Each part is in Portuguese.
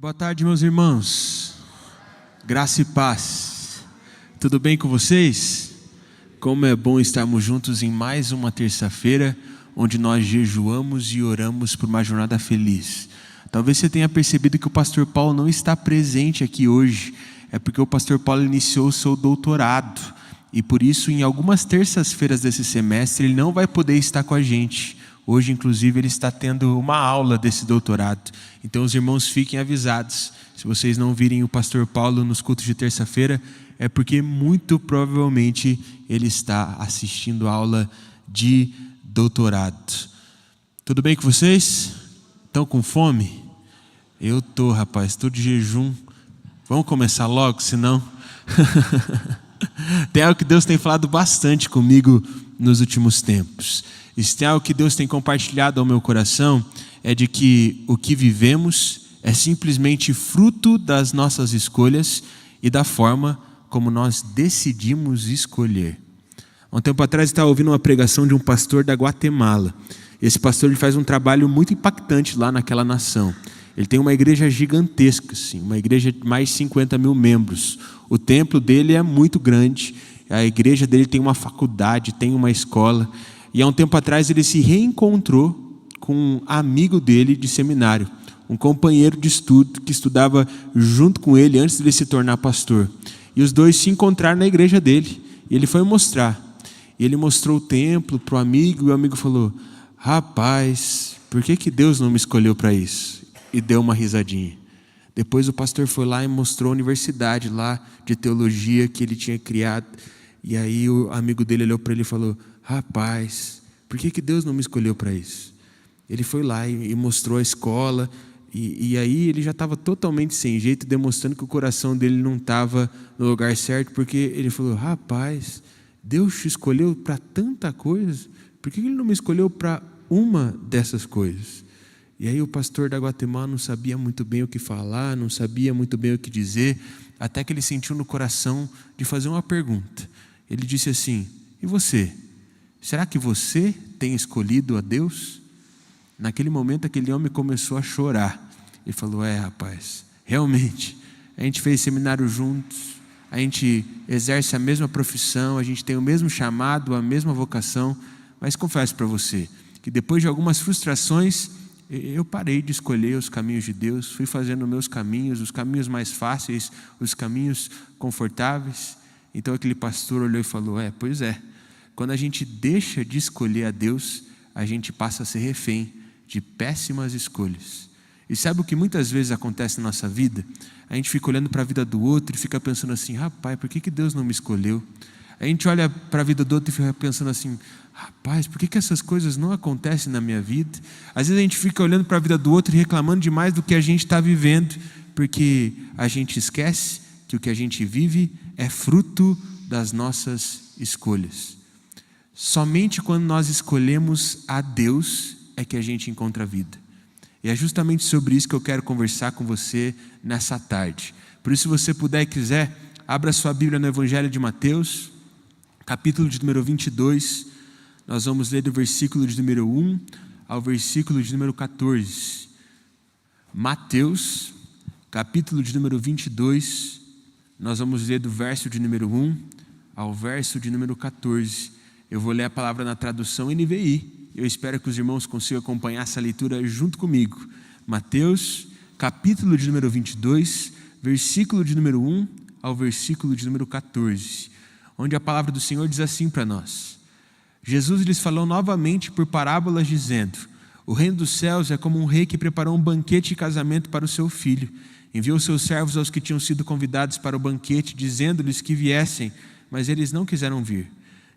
Boa tarde, meus irmãos. Graça e paz. Tudo bem com vocês? Como é bom estarmos juntos em mais uma terça-feira, onde nós jejuamos e oramos por uma jornada feliz. Talvez você tenha percebido que o pastor Paulo não está presente aqui hoje. É porque o pastor Paulo iniciou o seu doutorado. E por isso, em algumas terças-feiras desse semestre, ele não vai poder estar com a gente. Hoje, inclusive, ele está tendo uma aula desse doutorado. Então, os irmãos fiquem avisados. Se vocês não virem o pastor Paulo nos cultos de terça-feira, é porque muito provavelmente ele está assistindo a aula de doutorado. Tudo bem com vocês? Estão com fome? Eu estou, rapaz, estou de jejum. Vamos começar logo, senão... Tem algo que Deus tem falado bastante comigo nos últimos tempos. E se tem algo que Deus tem compartilhado ao meu coração, é de que o que vivemos é simplesmente fruto das nossas escolhas e da forma como nós decidimos escolher. Há um tempo atrás eu estava ouvindo uma pregação de um pastor da Guatemala. Esse pastor ele faz um trabalho muito impactante lá naquela nação. Ele tem uma igreja gigantesca, assim, uma igreja de mais de 50 mil membros. O templo dele é muito grande, a igreja dele tem uma faculdade, tem uma escola. E há um tempo atrás ele se reencontrou com um amigo dele de seminário, um companheiro de estudo que estudava junto com ele antes de ele se tornar pastor. E os dois se encontraram na igreja dele, e ele foi mostrar. E ele mostrou o templo para o amigo, e o amigo falou: rapaz, por que Deus não me escolheu para isso? E deu uma risadinha. Depois o pastor foi lá e mostrou a universidade lá de teologia que ele tinha criado. E aí o amigo dele olhou para ele e falou: rapaz, por que Deus não me escolheu para isso? Ele foi lá e mostrou a escola. E aí ele já estava totalmente sem jeito, demonstrando que o coração dele não estava no lugar certo. Porque ele falou: rapaz, Deus te escolheu para tanta coisa. Por que Ele não me escolheu para uma dessas coisas? E aí o pastor da Guatemala não sabia muito bem o que falar, não sabia muito bem o que dizer, até que ele sentiu no coração de fazer uma pergunta. Ele disse assim: e você? Será que você tem escolhido a Deus? Naquele momento aquele homem começou a chorar. Ele falou: rapaz, realmente, a gente fez seminário juntos, a gente exerce a mesma profissão, a gente tem o mesmo chamado, a mesma vocação, mas confesso para você que depois de algumas frustrações, eu parei de escolher os caminhos de Deus, fui fazendo meus caminhos, os caminhos mais fáceis, os caminhos confortáveis. Então aquele pastor olhou e falou: pois é, quando a gente deixa de escolher a Deus, a gente passa a ser refém de péssimas escolhas. E sabe o que muitas vezes acontece na nossa vida? A gente fica olhando para a vida do outro e fica pensando assim: rapaz, por que Deus não me escolheu? A gente olha para a vida do outro e fica pensando assim: rapaz, por que essas coisas não acontecem na minha vida? Às vezes a gente fica olhando para a vida do outro e reclamando demais do que a gente está vivendo, porque a gente esquece que o que a gente vive é fruto das nossas escolhas. Somente quando nós escolhemos a Deus é que a gente encontra a vida. E é justamente sobre isso que eu quero conversar com você nessa tarde. Por isso, se você puder e quiser, abra sua Bíblia no Evangelho de Mateus, capítulo de número 22, nós vamos ler do versículo de número 1 ao versículo de número 14. Mateus, capítulo de número 22, nós vamos ler do verso de número 1 ao verso de número 14. Eu vou ler a palavra na tradução NVI. Eu espero que os irmãos consigam acompanhar essa leitura junto comigo. Mateus, capítulo de número 22, versículo de número 1 ao versículo de número 14. Onde a palavra do Senhor diz assim para nós: Jesus lhes falou novamente por parábolas, dizendo: o reino dos céus é como um rei que preparou um banquete de casamento para o seu filho. Enviou seus servos aos que tinham sido convidados para o banquete, dizendo-lhes que viessem, mas eles não quiseram vir.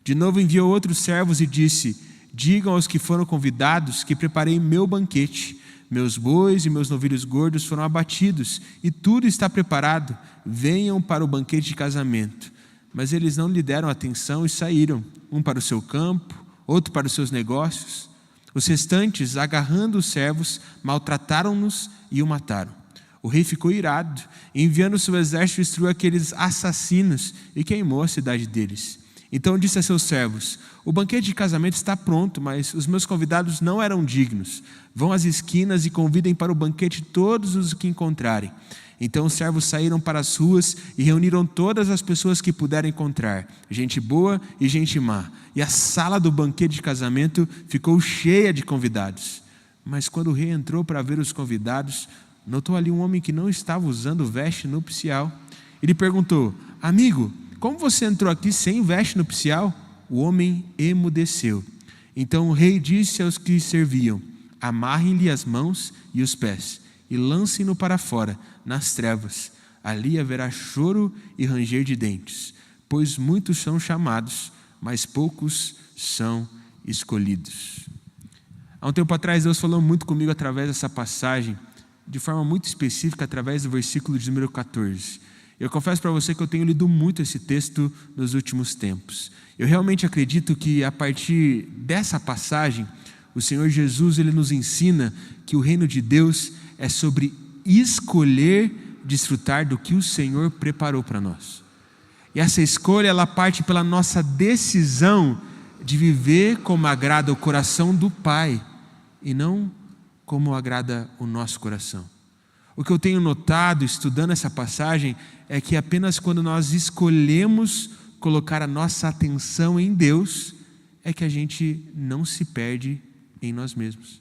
De novo enviou outros servos e disse: digam aos que foram convidados que preparei meu banquete. Meus bois e meus novilhos gordos foram abatidos e tudo está preparado. Venham para o banquete de casamento. Mas eles não lhe deram atenção e saíram, um para o seu campo, outro para os seus negócios. Os restantes, agarrando os servos, maltrataram-nos e o mataram. O rei ficou irado, enviando seu exército, destruiu aqueles assassinos e queimou a cidade deles. Então disse a seus servos: o banquete de casamento está pronto, mas os meus convidados não eram dignos. Vão às esquinas e convidem para o banquete todos os que encontrarem. Então os servos saíram para as ruas e reuniram todas as pessoas que puderam encontrar, gente boa e gente má. E a sala do banquete de casamento ficou cheia de convidados. Mas quando o rei entrou para ver os convidados, notou ali um homem que não estava usando veste nupcial. Ele perguntou: amigo, como você entrou aqui sem veste nupcial? O homem emudeceu. Então o rei disse aos que serviam: amarrem-lhe as mãos e os pés e lancem-no para fora, nas trevas. Ali haverá choro e ranger de dentes, pois muitos são chamados, mas poucos são escolhidos. Há um tempo atrás, Deus falou muito comigo através dessa passagem, de forma muito específica, através do versículo de número 14. Eu confesso para você que eu tenho lido muito esse texto nos últimos tempos. Eu realmente acredito que a partir dessa passagem, o Senhor Jesus ele nos ensina que o reino de Deus é sobre escolher desfrutar do que o Senhor preparou para nós. E essa escolha ela parte pela nossa decisão de viver como agrada o coração do Pai e não como agrada o nosso coração. O que eu tenho notado estudando essa passagem é que apenas quando nós escolhemos colocar a nossa atenção em Deus é que a gente não se perde em nós mesmos.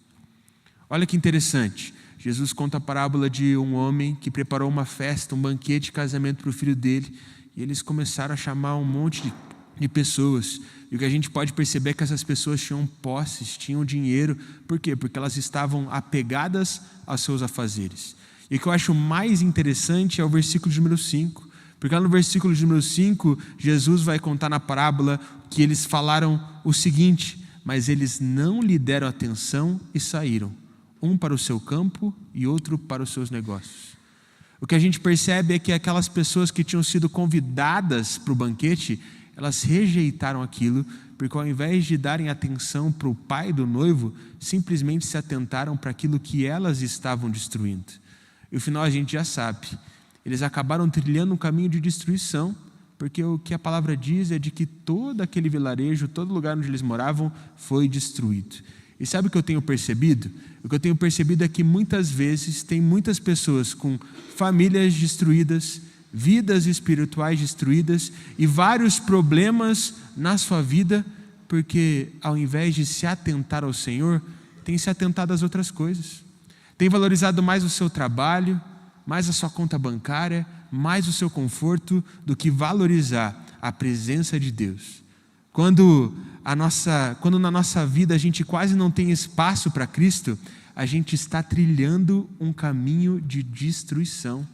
Olha que interessante, Jesus conta a parábola de um homem que preparou uma festa, um banquete de casamento para o filho dele, e eles começaram a chamar um monte de pessoas, e o que a gente pode perceber é que essas pessoas tinham posses, tinham dinheiro. Por quê? Porque elas estavam apegadas aos seus afazeres. E o que eu acho mais interessante é o versículo de número 5, porque lá no versículo de número 5, Jesus vai contar na parábola que eles falaram o seguinte: mas eles não lhe deram atenção e saíram, um para o seu campo e outro para os seus negócios. O que a gente percebe é que aquelas pessoas que tinham sido convidadas para o banquete, elas rejeitaram aquilo, porque ao invés de darem atenção para o pai do noivo, simplesmente se atentaram para aquilo que elas estavam destruindo. E o final a gente já sabe, eles acabaram trilhando um caminho de destruição, porque o que a palavra diz é de que todo aquele vilarejo, todo lugar onde eles moravam foi destruído. E sabe o que eu tenho percebido? O que eu tenho percebido é que muitas vezes tem muitas pessoas com famílias destruídas, vidas espirituais destruídas e vários problemas na sua vida, porque ao invés de se atentar ao Senhor, tem se atentado às outras coisas. Tem valorizado mais o seu trabalho, mais a sua conta bancária, mais o seu conforto, do que valorizar a presença de Deus. Quando na nossa vida a gente quase não tem espaço para Cristo, a gente está trilhando um caminho de destruição.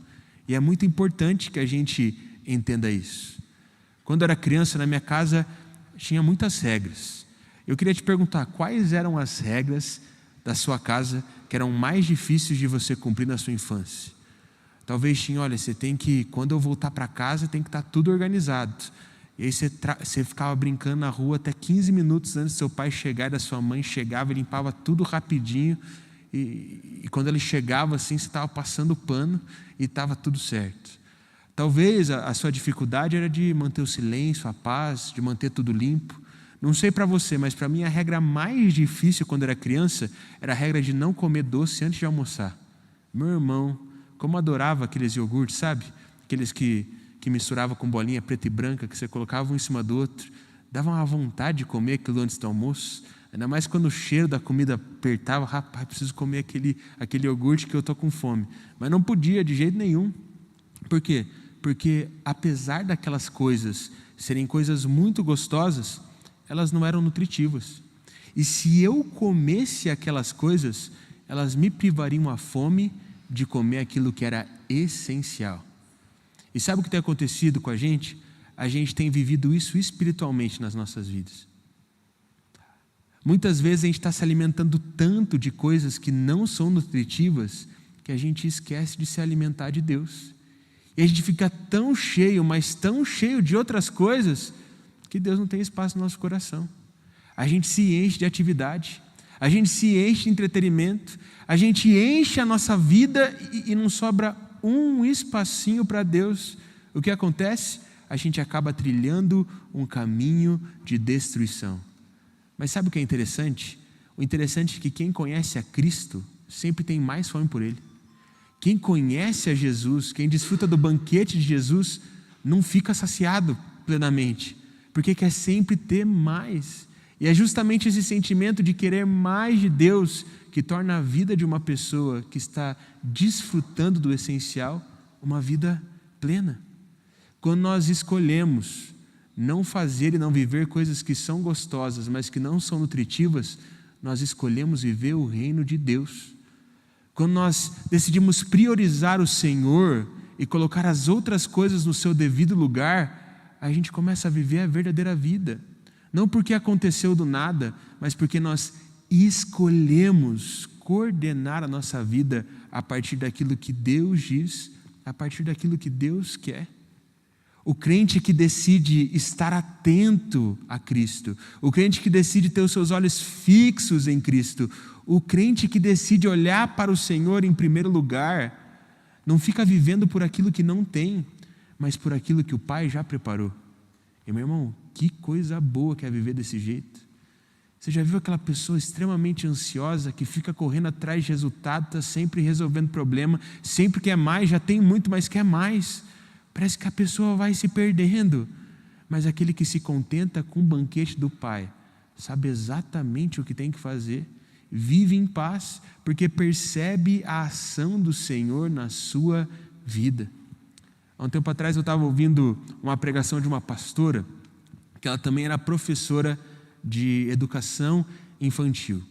E é muito importante que a gente entenda isso. Quando eu era criança, na minha casa, tinha muitas regras. Eu queria te perguntar, quais eram as regras da sua casa que eram mais difíceis de você cumprir na sua infância? Talvez tinha, olha, você tem que, quando eu voltar para casa, tem que estar tudo organizado. E aí você ficava brincando na rua até 15 minutos antes do seu pai chegar e da sua mãe chegava, e limpava tudo rapidinho. E quando ele chegava assim, você estava passando pano e estava tudo certo. Talvez a sua dificuldade era de manter o silêncio, a paz, de manter tudo limpo. Não sei para você, mas para mim a regra mais difícil quando era criança era a regra de não comer doce antes de almoçar. Meu irmão, como adorava aqueles iogurtes, sabe? Aqueles que misturava com bolinha preta e branca, que você colocava um em cima do outro. Dava uma vontade de comer aquilo antes do almoço. Ainda mais quando o cheiro da comida apertava. Rapaz, preciso comer aquele iogurte que eu estou com fome. Mas não podia de jeito nenhum. Por quê? Porque apesar daquelas coisas serem coisas muito gostosas, elas não eram nutritivas. E se eu comesse aquelas coisas, elas me privariam a fome de comer aquilo que era essencial. E sabe o que tem acontecido com a gente? A gente tem vivido isso espiritualmente nas nossas vidas. Muitas vezes a gente está se alimentando tanto de coisas que não são nutritivas, que a gente esquece de se alimentar de Deus. E a gente fica tão cheio, mas tão cheio de outras coisas, que Deus não tem espaço no nosso coração. A gente se enche de atividade, a gente se enche de entretenimento, a gente enche a nossa vida e não sobra um espacinho para Deus. O que acontece? a gente acaba trilhando um caminho de destruição. Mas sabe o que é interessante? O interessante é que quem conhece a Cristo sempre tem mais fome por Ele. Quem conhece a Jesus, quem desfruta do banquete de Jesus, não fica saciado plenamente, porque quer sempre ter mais. E é justamente esse sentimento de querer mais de Deus que torna a vida de uma pessoa que está desfrutando do essencial uma vida plena. Quando nós escolhemos não fazer e não viver coisas que são gostosas, mas que não são nutritivas, nós escolhemos viver o reino de Deus. Quando nós decidimos priorizar o Senhor e colocar as outras coisas no seu devido lugar, a gente começa a viver a verdadeira vida. Não porque aconteceu do nada, mas porque nós escolhemos coordenar a nossa vida a partir daquilo que Deus diz, a partir daquilo que Deus quer. O crente que decide estar atento a Cristo, o crente que decide ter os seus olhos fixos em Cristo, o crente que decide olhar para o Senhor em primeiro lugar, não fica vivendo por aquilo que não tem, mas por aquilo que o Pai já preparou. E meu irmão, que coisa boa que é viver desse jeito. Você já viu aquela pessoa extremamente ansiosa que fica correndo atrás de resultado, está sempre resolvendo problema, sempre quer mais, já tem muito, mas quer mais. Parece que a pessoa vai se perdendo. Mas aquele que se contenta com o banquete do Pai, sabe exatamente o que tem que fazer, vive em paz, porque percebe a ação do Senhor na sua vida. Há um tempo atrás eu estava ouvindo uma pregação de uma pastora, que ela também era professora de educação infantil.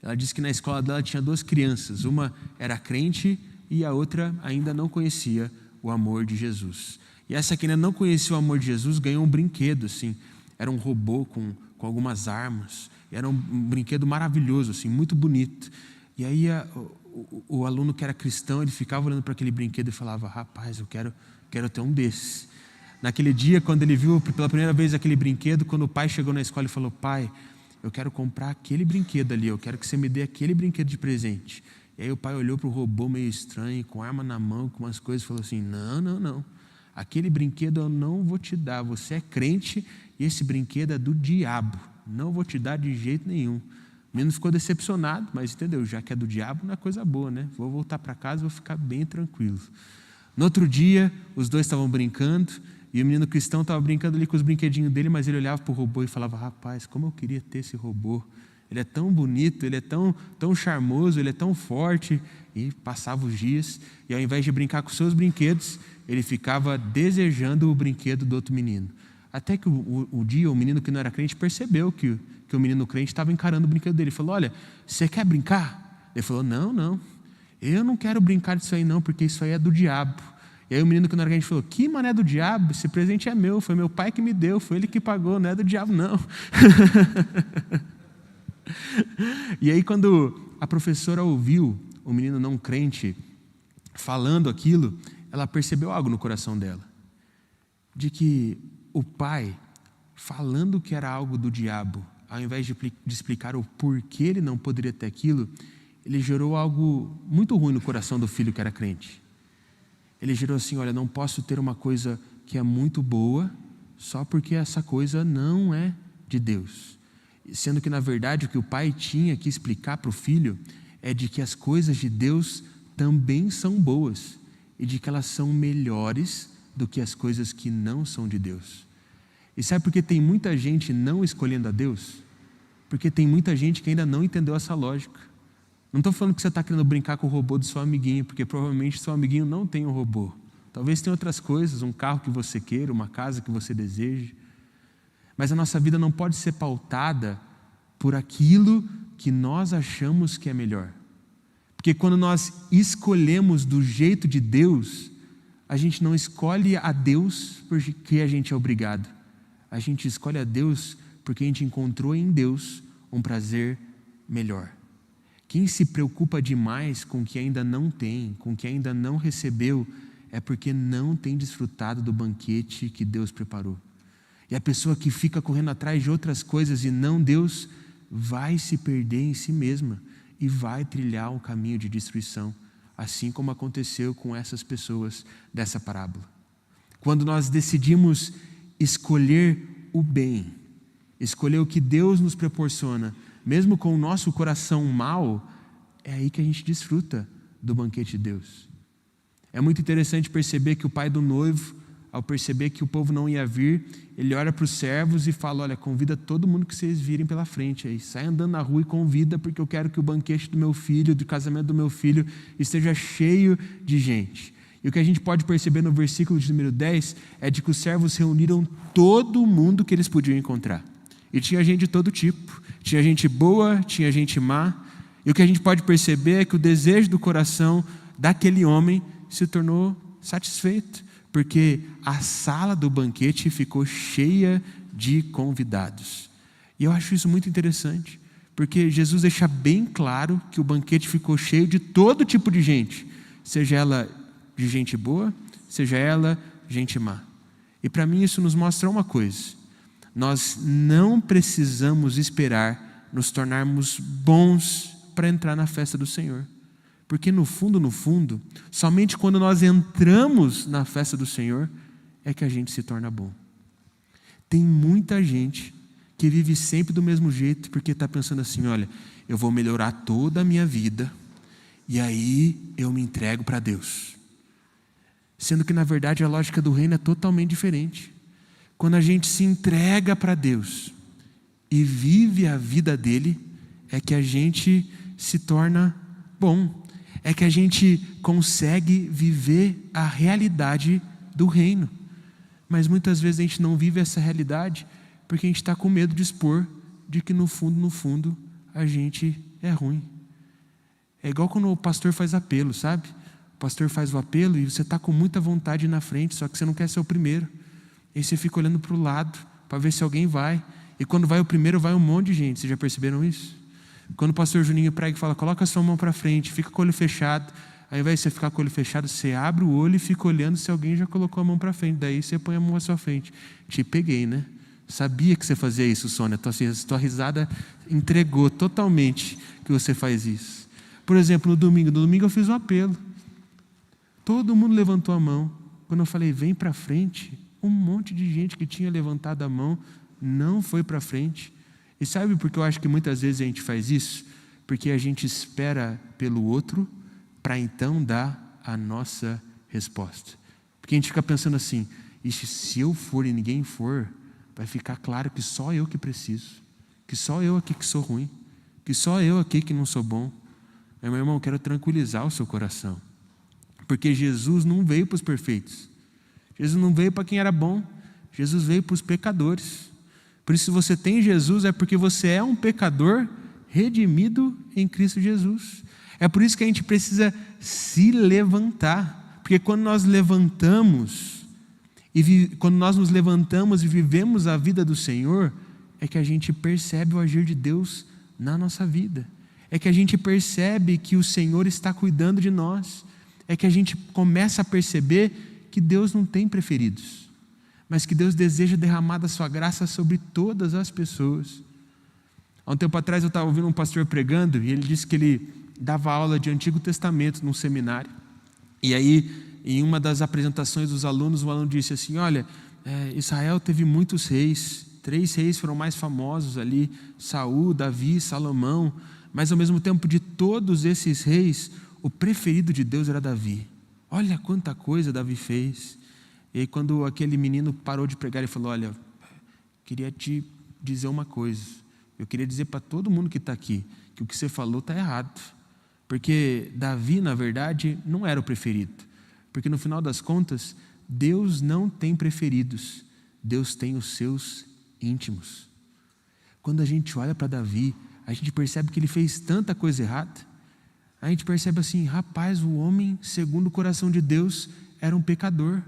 Ela disse que na escola dela tinha 2 crianças, uma era crente e a outra ainda não conhecia o amor de Jesus. E essa que ainda não conhecia o amor de Jesus ganhou um brinquedo, assim, era um robô com algumas armas, era um brinquedo maravilhoso, assim, muito bonito. E aí o aluno que era cristão, ele ficava olhando para aquele brinquedo e falava: rapaz, eu quero ter um desses. Naquele dia, quando ele viu pela primeira vez aquele brinquedo, quando o pai chegou na escola e falou: pai, eu quero comprar aquele brinquedo ali, eu quero que você me dê aquele brinquedo de presente. E aí o pai olhou para o robô meio estranho, com arma na mão, com umas coisas, e falou assim: não, aquele brinquedo eu não vou te dar, você é crente e esse brinquedo é do diabo, não vou te dar de jeito nenhum. O menino ficou decepcionado, mas entendeu, já que é do diabo não é coisa boa, né? Vou voltar para casa e vou ficar bem tranquilo. No outro dia, os dois estavam brincando, e o menino cristão estava brincando ali com os brinquedinhos dele, mas ele olhava para o robô e falava: rapaz, como eu queria ter esse robô. Ele é tão bonito, ele é tão charmoso, ele é tão forte. E passava os dias, e ao invés de brincar com seus brinquedos, ele ficava desejando o brinquedo do outro menino. Até que o menino que não era crente percebeu que o menino crente estava encarando o brinquedo dele. Ele falou: olha, você quer brincar? Ele falou: não, eu não quero brincar disso aí não, porque isso aí é do diabo. E aí o menino que não era crente falou: que mané do diabo? Esse presente é meu, foi meu pai que me deu, foi ele que pagou, não é do diabo não. E aí quando a professora ouviu o menino não crente falando aquilo, ela percebeu algo no coração dela, de que o pai, falando que era algo do diabo, ao invés de explicar o porquê ele não poderia ter aquilo, ele gerou algo muito ruim no coração do filho que era crente. Ele gerou assim: olha, não posso ter uma coisa que é muito boa só porque essa coisa não é de Deus. Sendo que na verdade o que o pai tinha que explicar para o filho é de que as coisas de Deus também são boas e de que elas são melhores do que as coisas que não são de Deus. E sabe por que tem muita gente não escolhendo a Deus? Porque tem muita gente que ainda não entendeu essa lógica. Não estou falando que você está querendo brincar com o robô do seu amiguinho, porque provavelmente seu amiguinho não tem um robô. Talvez tenha outras coisas, um carro que você queira, uma casa que você deseje. Mas a nossa vida não pode ser pautada por aquilo que nós achamos que é melhor. Porque quando nós escolhemos do jeito de Deus, a gente não escolhe a Deus porque a gente é obrigado. A gente escolhe a Deus porque a gente encontrou em Deus um prazer melhor. Quem se preocupa demais com o que ainda não tem, com o que ainda não recebeu, é porque não tem desfrutado do banquete que Deus preparou. E a pessoa que fica correndo atrás de outras coisas e não Deus, vai se perder em si mesma e vai trilhar um caminho de destruição, assim como aconteceu com essas pessoas dessa parábola. Quando nós decidimos escolher o bem, escolher o que Deus nos proporciona, mesmo com o nosso coração mau, é aí que a gente desfruta do banquete de Deus. É muito interessante perceber que o pai do noivo, ao perceber que o povo não ia vir, ele olha para os servos e fala: olha, convida todo mundo que vocês virem pela frente aí, sai andando na rua e convida, porque eu quero que o banquete do meu filho, do casamento do meu filho, esteja cheio de gente. E o que a gente pode perceber no versículo de número 10 é de que os servos reuniram todo mundo que eles podiam encontrar. E tinha gente de todo tipo, tinha gente boa, tinha gente má. E o que a gente pode perceber é que o desejo do coração daquele homem se tornou satisfeito, porque a sala do banquete ficou cheia de convidados. E eu acho isso muito interessante, porque Jesus deixa bem claro que o banquete ficou cheio de todo tipo de gente, seja ela de gente boa, seja ela gente má. E para mim isso nos mostra uma coisa: nós não precisamos esperar nos tornarmos bons para entrar na festa do Senhor. Porque no fundo, somente quando nós entramos na festa do Senhor é que a gente se torna bom. Tem muita gente que vive sempre do mesmo jeito, porque está pensando assim: olha, eu vou melhorar toda a minha vida e aí eu me entrego para Deus. Sendo que na verdade a lógica do reino é totalmente diferente. Quando a gente se entrega para Deus e vive a vida dele, é que a gente se torna bom. É que a gente consegue viver a realidade do reino. Mas muitas vezes a gente não vive essa realidade porque a gente está com medo de expor de que no fundo, a gente é ruim. É igual quando o pastor faz apelo, sabe? O pastor faz o apelo e você está com muita vontade de ir na frente, só que você não quer ser o primeiro. E aí você fica olhando para o lado para ver se alguém vai. E quando vai o primeiro, vai um monte de gente. Vocês já perceberam isso? Quando o pastor Juninho prega e fala: coloca a sua mão para frente, fica com o olho fechado. Ao invés de você ficar com o olho fechado, você abre o olho e fica olhando se alguém já colocou a mão para frente. Daí você põe a mão à sua frente. Te peguei, né? Sabia que você fazia isso, Sônia. Tua risada entregou totalmente que você faz isso. Por exemplo, no domingo eu fiz um apelo. Todo mundo levantou a mão. Quando eu falei: vem para frente, um monte de gente que tinha levantado a mão não foi para frente. E sabe por que eu acho que muitas vezes a gente faz isso? Porque a gente espera pelo outro para então dar a nossa resposta. Porque a gente fica pensando assim: ixi, se eu for e ninguém for, vai ficar claro que só eu que preciso, que só eu aqui que sou ruim, que só eu aqui que não sou bom. Meu irmão, eu quero tranquilizar o seu coração, porque Jesus não veio para os perfeitos, Jesus não veio para quem era bom, Jesus veio para os pecadores. Por isso, se você tem Jesus, é porque você é um pecador redimido em Cristo Jesus. É por isso que a gente precisa se levantar, porque quando nós nos levantamos e vivemos a vida do Senhor, é que a gente percebe o agir de Deus na nossa vida, é que a gente percebe que o Senhor está cuidando de nós, é que a gente começa a perceber que Deus não tem preferidos, mas que Deus deseja derramar da sua graça sobre todas as pessoas. Há um tempo atrás eu estava ouvindo um pastor pregando, e ele disse que ele dava aula de Antigo Testamento num seminário. E aí, em uma das apresentações dos alunos, o aluno disse assim: olha, Israel teve muitos reis, 3 reis foram mais famosos ali, Saul, Davi, Salomão, mas ao mesmo tempo de todos esses reis, o preferido de Deus era Davi. Olha quanta coisa Davi fez. E aí quando aquele menino parou de pregar, ele falou: olha, queria te dizer uma coisa, eu queria dizer para todo mundo que está aqui, que o que você falou está errado, porque Davi na verdade não era o preferido, porque no final das contas, Deus não tem preferidos, Deus tem os seus íntimos. Quando a gente olha para Davi, a gente percebe que ele fez tanta coisa errada, a gente percebe assim: rapaz, o homem segundo o coração de Deus era um pecador.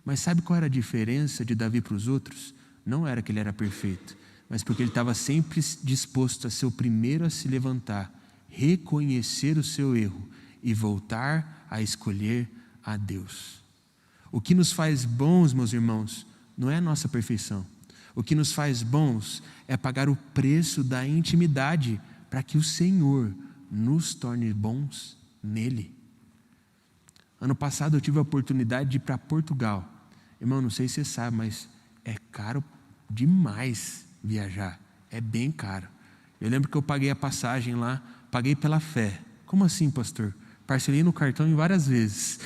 Mas sabe qual era a diferença de Davi para os outros? Não era que ele era perfeito, mas porque ele estava sempre disposto a ser o primeiro a se levantar, reconhecer o seu erro e voltar a escolher a Deus. O que nos faz bons, meus irmãos, não é a nossa perfeição. O que nos faz bons é pagar o preço da intimidade para que o Senhor nos torne bons nele. Ano passado eu tive a oportunidade de ir para Portugal. Irmão, não sei se você sabe, mas é caro demais viajar. É bem caro. Eu lembro que eu paguei a passagem lá, paguei pela fé. Como assim, pastor? Parcelei no cartão em várias vezes.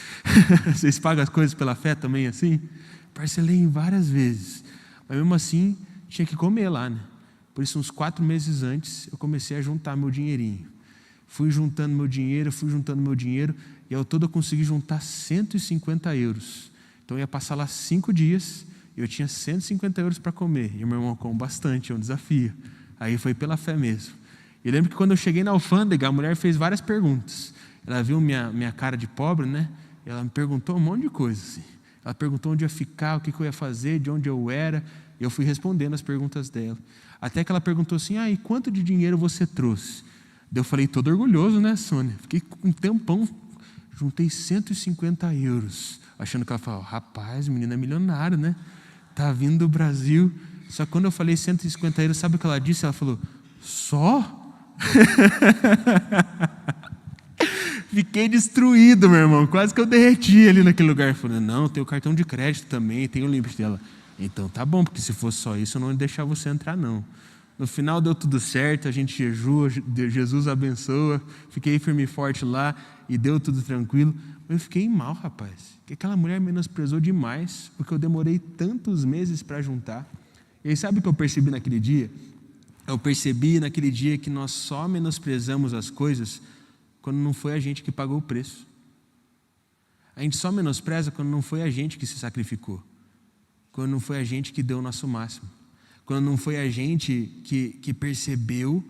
Vocês pagam as coisas pela fé também assim? Parcelei em várias vezes. Mas mesmo assim, tinha que comer lá, né? Por isso, uns 4 meses antes, eu comecei a juntar meu dinheirinho. Fui juntando meu dinheiro, e ao todo eu consegui juntar 150 euros. Então eu ia passar lá 5 dias, e eu tinha 150 euros para comer. E meu irmão come bastante, é um desafio. Aí foi pela fé mesmo. E lembro que quando eu cheguei na alfândega, a mulher fez várias perguntas. Ela viu minha cara de pobre, né? E ela me perguntou um monte de coisa, assim. Ela perguntou onde eu ia ficar, o que eu ia fazer, de onde eu era. E eu fui respondendo as perguntas dela. Até que ela perguntou assim, e quanto de dinheiro você trouxe? Daí eu falei, todo orgulhoso, né, Sônia? Fiquei com um tempão, juntei 150 euros. Achando que ela falou, rapaz, o menino é milionário, né? Tá vindo do Brasil. Só que quando eu falei 150 euros, sabe o que ela disse? Ela falou, só? Fiquei destruído, meu irmão. Quase que eu derreti ali naquele lugar. Falei, não, tem o cartão de crédito também, tem o limite dela. Então tá bom, porque se fosse só isso, eu não ia deixar você entrar, não. No final deu tudo certo, a gente jejua, Jesus abençoa, fiquei firme e forte lá e deu tudo tranquilo. Mas eu fiquei mal, rapaz, porque aquela mulher menosprezou demais, porque eu demorei tantos meses para juntar. E aí sabe o que eu percebi naquele dia? Eu percebi naquele dia que nós só menosprezamos as coisas quando não foi a gente que pagou o preço. A gente só menospreza quando não foi a gente que se sacrificou, quando não foi a gente que deu o nosso máximo, quando não foi a gente que percebeu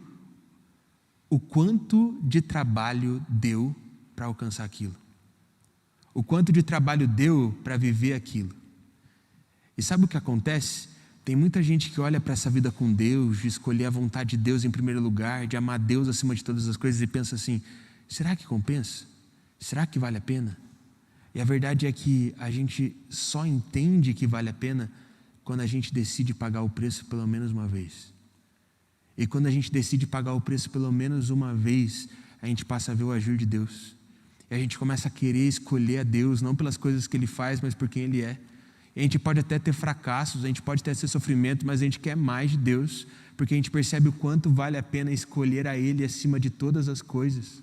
o quanto de trabalho deu para alcançar aquilo, o quanto de trabalho deu para viver aquilo. E sabe o que acontece? Tem muita gente que olha para essa vida com Deus, de escolher a vontade de Deus em primeiro lugar, de amar Deus acima de todas as coisas, e pensa assim, será que compensa? Será que vale a pena? E a verdade é que a gente só entende que vale a pena quando a gente decide pagar o preço pelo menos uma vez. E quando a gente decide pagar o preço pelo menos uma vez, a gente passa a ver o agir de Deus. E a gente começa a querer escolher a Deus, não pelas coisas que Ele faz, mas por quem Ele é. E a gente pode até ter fracassos, a gente pode até ter sofrimento, mas a gente quer mais de Deus, porque a gente percebe o quanto vale a pena escolher a Ele acima de todas as coisas.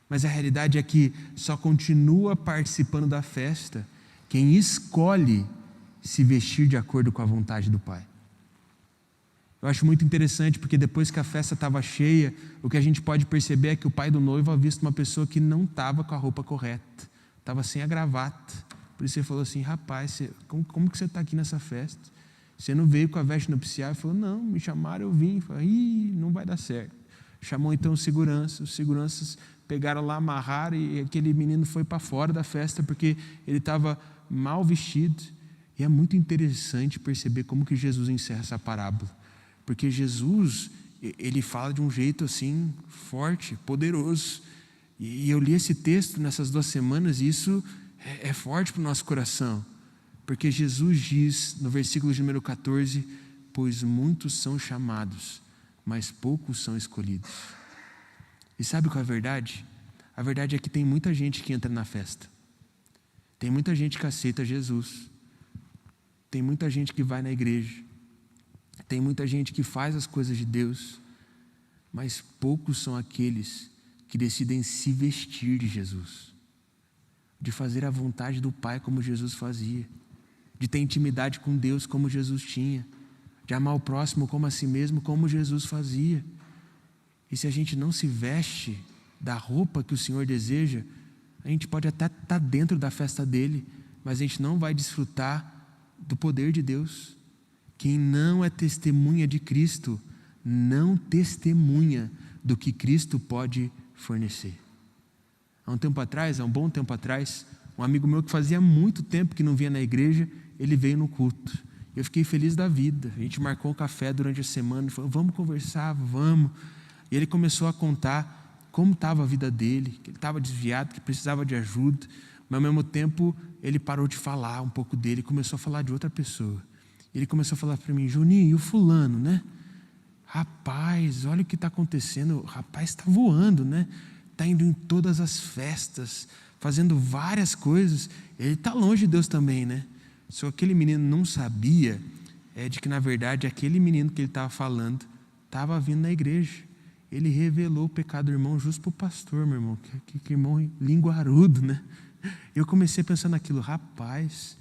Mas a realidade é que só continua participando da festa quem escolhe se vestir de acordo com a vontade do Pai. Eu acho muito interessante, porque depois que a festa estava cheia, o que a gente pode perceber é que o pai do noivo havia visto uma pessoa que não estava com a roupa correta, estava sem a gravata. Por isso ele falou assim, rapaz, como que você está aqui nessa festa? Você não veio com a veste nupcial? Ele falou, não, me chamaram, eu vim. Falei, não vai dar certo. Chamou então os seguranças pegaram lá, amarraram, e aquele menino foi para fora da festa, porque ele estava mal vestido. E é muito interessante perceber como que Jesus encerra essa parábola. Porque Jesus, ele fala de um jeito assim, forte, poderoso. E eu li esse texto nessas 2 semanas, e isso é forte para o nosso coração. Porque Jesus diz, no versículo de número 14, pois muitos são chamados, mas poucos são escolhidos. E sabe qual é a verdade? A verdade é que tem muita gente que entra na festa. Tem muita gente que aceita Jesus. Tem muita gente que vai na igreja, tem muita gente que faz as coisas de Deus, mas poucos são aqueles que decidem se vestir de Jesus, de fazer a vontade do Pai como Jesus fazia, de ter intimidade com Deus como Jesus tinha, de amar o próximo como a si mesmo como Jesus fazia. E se a gente não se veste da roupa que o Senhor deseja, a gente pode até estar dentro da festa dele, mas a gente não vai desfrutar do poder de Deus. Quem não é testemunha de Cristo, não testemunha do que Cristo pode fornecer. Há um bom tempo atrás, um amigo meu que fazia muito tempo que não vinha na igreja, ele veio no culto. Eu fiquei feliz da vida. A gente marcou um café durante a semana, falou, vamos conversar, vamos. E ele começou a contar como estava a vida dele, que ele estava desviado, que precisava de ajuda. Mas ao mesmo tempo ele parou de falar um pouco dele, começou a falar de outra pessoa. Ele começou a falar para mim, Juninho, e o fulano, né? Rapaz, olha o que está acontecendo, o rapaz está voando, né? Está indo em todas as festas, fazendo várias coisas. Ele está longe de Deus também, né? Só que aquele menino não sabia de que, na verdade, aquele menino que ele estava falando estava vindo na igreja. Ele revelou o pecado do irmão justo para o pastor, meu irmão. Que irmão linguarudo, né? Eu comecei a pensar naquilo, rapaz,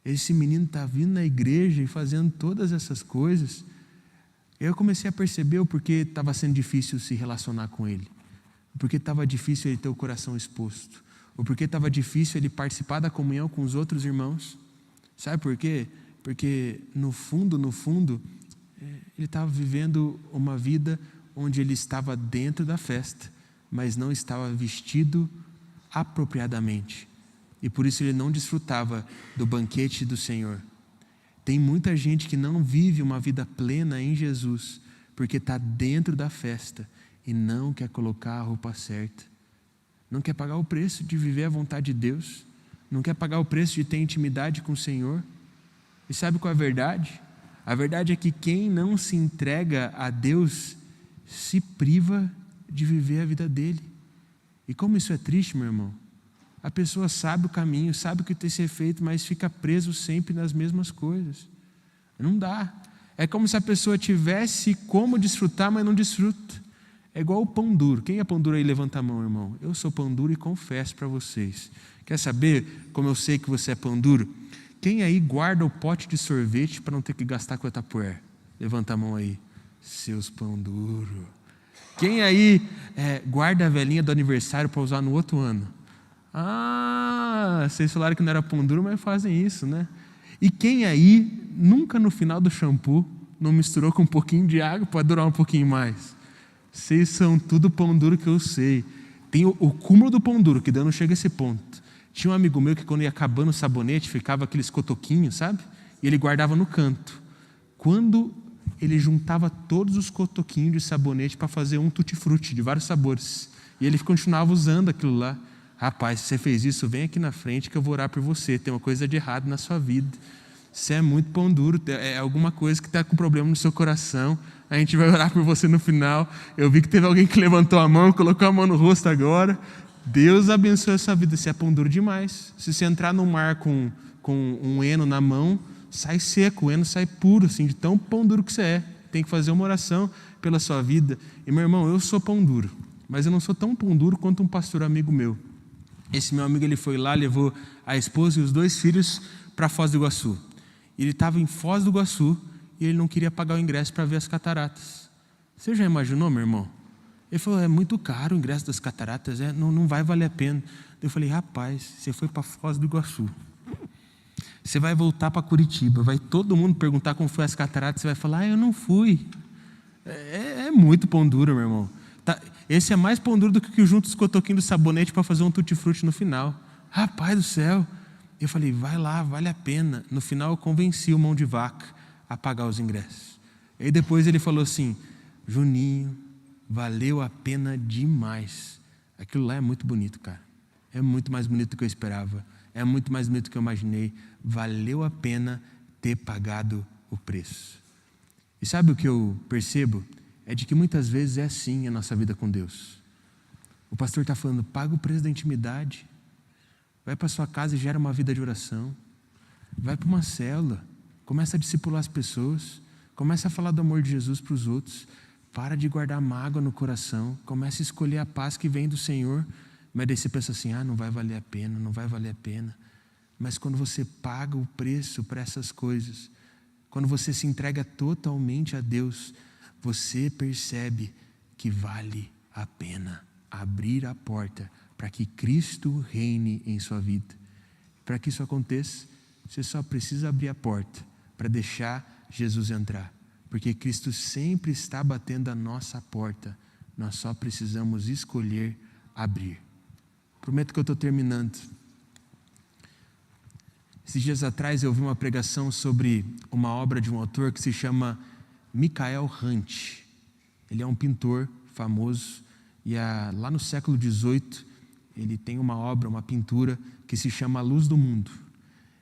esse menino está vindo na igreja e fazendo todas essas coisas. Eu comecei a perceber o porquê estava sendo difícil se relacionar com ele. O porquê estava difícil ele ter o coração exposto. O porquê estava difícil ele participar da comunhão com os outros irmãos. Sabe por quê? Porque no fundo, ele estava vivendo uma vida onde ele estava dentro da festa, mas não estava vestido apropriadamente. E por isso ele não desfrutava do banquete do Senhor. Tem muita gente que não vive uma vida plena em Jesus, porque está dentro da festa e não quer colocar a roupa certa. Não quer pagar o preço de viver a vontade de Deus. Não quer pagar o preço de ter intimidade com o Senhor. E sabe qual é a verdade? A verdade é que quem não se entrega a Deus se priva de viver a vida dele. E como isso é triste, meu irmão. A pessoa sabe o caminho, sabe o que tem que ser feito, mas fica preso sempre nas mesmas coisas. Não dá. É como se a pessoa tivesse como desfrutar, mas não desfruta. É igual o pão duro. Quem é pão duro aí? Levanta a mão, irmão. Eu sou pão duro e confesso para vocês. Quer saber como eu sei que você é pão duro? Quem aí guarda o pote de sorvete para não ter que gastar com a Tupperware? Levanta a mão aí. Seus pão duro. Quem aí guarda a velhinha do aniversário para usar no outro ano? Vocês falaram que não era pão duro, mas fazem isso, né? E quem aí nunca no final do shampoo não misturou com um pouquinho de água para durar um pouquinho mais? Vocês são tudo pão duro que eu sei. Tem o cúmulo do pão duro, que daí não chega a esse ponto. Tinha um amigo meu que quando ia acabando o sabonete, ficava aqueles cotoquinhos, sabe? E ele guardava no canto. Quando ele juntava todos os cotoquinhos de sabonete para fazer um tutti-frutti de vários sabores. E ele continuava usando aquilo lá. Rapaz, se você fez isso, vem aqui na frente que eu vou orar por você. Tem uma coisa de errado na sua vida. Você é muito pão duro, é alguma coisa que está com problema no seu coração. A gente vai orar por você no final. Eu vi que teve alguém que levantou a mão, colocou a mão no rosto agora. Deus abençoe a sua vida. Você é pão duro demais. Se você entrar no mar com um heno na mão, sai seco, o heno sai puro, assim, de tão pão duro que você é. Tem que fazer uma oração pela sua vida. E meu irmão, eu sou pão duro, mas eu não sou tão pão duro quanto um pastor amigo meu. Esse meu amigo, ele foi lá, levou a esposa e os 2 filhos para Foz do Iguaçu. Ele estava em Foz do Iguaçu e ele não queria pagar o ingresso para ver as cataratas. Você já imaginou, meu irmão? Ele falou, é muito caro o ingresso das cataratas, não vai valer a pena. Eu falei, rapaz, você foi para Foz do Iguaçu. Você vai voltar para Curitiba, vai todo mundo perguntar como foi as cataratas, você vai falar, eu não fui. É muito pão duro, meu irmão. Esse é mais pão duro do que junto os cotoquinhos do sabonete para fazer um tutti-frutti no final. Rapaz do céu. Eu falei, vai lá, vale a pena. No final eu convenci o mão de vaca a pagar os ingressos. E depois ele falou assim, Juninho, valeu a pena demais. Aquilo lá é muito bonito, cara. É muito mais bonito do que eu esperava. É muito mais bonito do que eu imaginei. Valeu a pena ter pagado o preço. E sabe o que eu percebo? É de que muitas vezes é assim a nossa vida com Deus. O pastor está falando, paga o preço da intimidade. Vai para sua casa e gera uma vida de oração. Vai para uma célula. Começa a discipular as pessoas. Começa a falar do amor de Jesus para os outros. Para de guardar mágoa no coração. Começa a escolher a paz que vem do Senhor. Mas daí você pensa assim, não vai valer a pena, não vai valer a pena. Mas quando você paga o preço para essas coisas, quando você se entrega totalmente a Deus, você percebe que vale a pena abrir a porta para que Cristo reine em sua vida. Para que isso aconteça, você só precisa abrir a porta para deixar Jesus entrar. Porque Cristo sempre está batendo a nossa porta. Nós só precisamos escolher abrir. Prometo que eu estou terminando. Esses dias atrás eu vi uma pregação sobre uma obra de um autor que se chama Michael Hunt. Ele é um pintor famoso e lá no século XVIII ele tem uma obra, uma pintura que se chama A Luz do Mundo.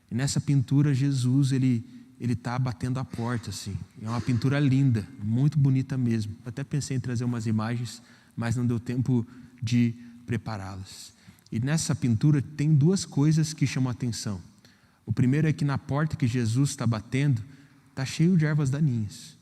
E nessa pintura Jesus ele está batendo a porta assim. É uma pintura linda, muito bonita mesmo. Eu até pensei em trazer umas imagens, mas não deu tempo de prepará-las. E nessa pintura tem 2 coisas que chamam a atenção. O primeiro é que na porta que Jesus está batendo, está cheio de ervas daninhas.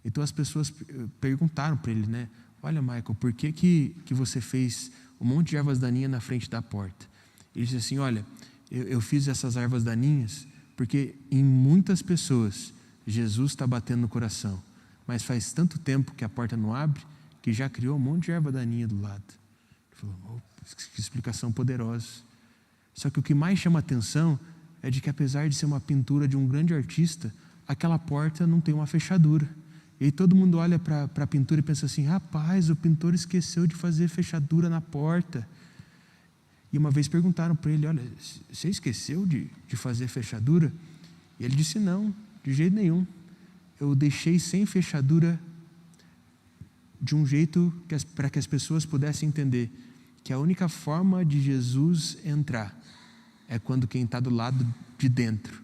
Então as pessoas perguntaram para ele, né? Olha, Michael, por que você fez um monte de ervas daninhas na frente da porta? Ele disse assim, olha, eu fiz essas ervas daninhas porque em muitas pessoas Jesus está batendo no coração, mas faz tanto tempo que a porta não abre que já criou um monte de erva daninha do lado. Ele falou, oh, que explicação poderosa. Só que o que mais chama atenção é de que apesar de ser uma pintura de um grande artista, aquela porta não tem uma fechadura. E aí todo mundo olha para a pintura e pensa assim, rapaz, o pintor esqueceu de fazer fechadura na porta. E uma vez perguntaram para ele, olha, você esqueceu de fazer fechadura? E ele disse, não, de jeito nenhum. Eu deixei sem fechadura de um jeito para que as pessoas pudessem entender que a única forma de Jesus entrar é quando quem está do lado de dentro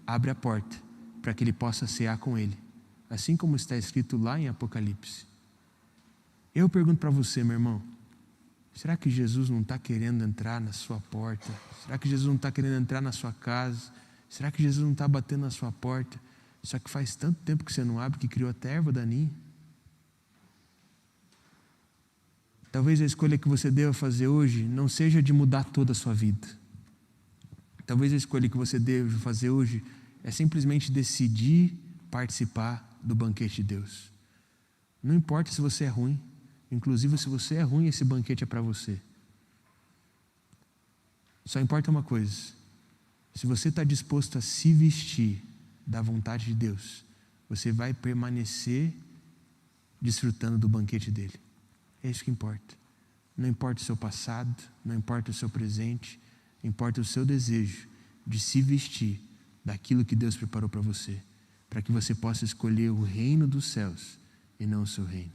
abre a porta para que ele possa cear com ele. Assim como está escrito lá em Apocalipse. Eu pergunto para você, meu irmão, será que Jesus não está querendo entrar na sua porta? Será que Jesus não está querendo entrar na sua casa? Será que Jesus não está batendo na sua porta? Só que faz tanto tempo que você não abre que criou até erva daninha. Talvez a escolha que você deva fazer hoje não seja de mudar toda a sua vida. Talvez a escolha que você deva fazer hoje é simplesmente decidir participar do banquete de Deus. Não importa se você é ruim, inclusive se você é ruim, esse banquete é para você. Só importa uma coisa, se você está disposto a se vestir da vontade de Deus, você vai permanecer desfrutando do banquete dele. É isso que importa. Não importa o seu passado, não importa o seu presente, importa o seu desejo de se vestir daquilo que Deus preparou para você, para que você possa escolher o reino dos céus e não o seu reino.